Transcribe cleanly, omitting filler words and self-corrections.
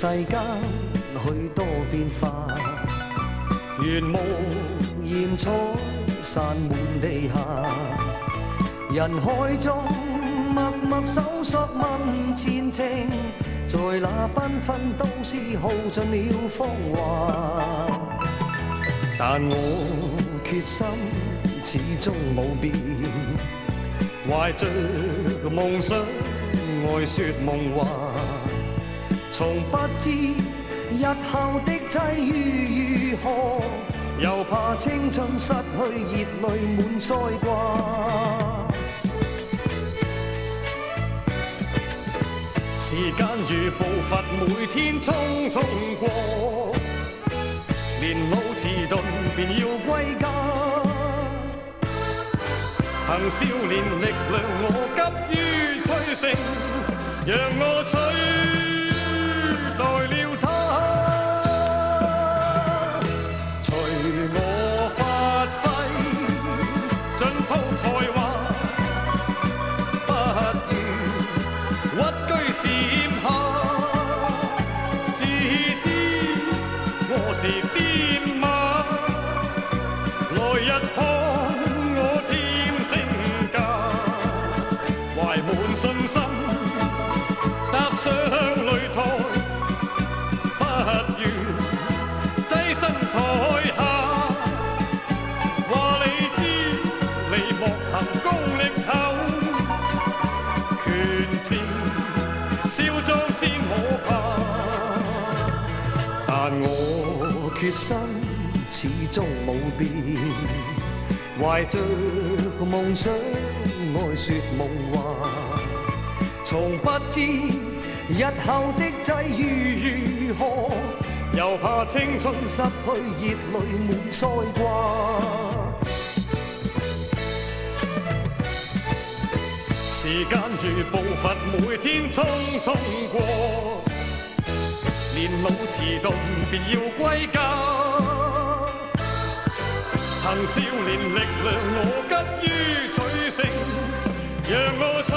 世間許多變化，原木鹽彩散滿地下，人海中默默搜索問前程，在那繽紛都市耗盡了芳華，但我決心始終冇變，懷着夢想愛說夢話，從不知日後的際遇如何，又怕青春失去，熱淚滿腮掛。時間如步伐，每天匆匆過，年老遲鈍便要歸家。憑少年力量，我急於催成，讓我取代了他。隨我發揮，盡吐才華，不如屈居檐下。自知我是癲馬，來日看我添身價，懷滿信心踏上擂台，不如躋身台下。話你知，你莫行功力後，權勢囂張先可怕。但我決心始終冇變，懷着夢想愛說夢話，從不知日後的際遇如何，又怕青春失去，熱淚滿腮掛。時間如步伐，每天匆匆過，年老遲鈍便要歸家。憑少年力量，我急於取勝，讓我取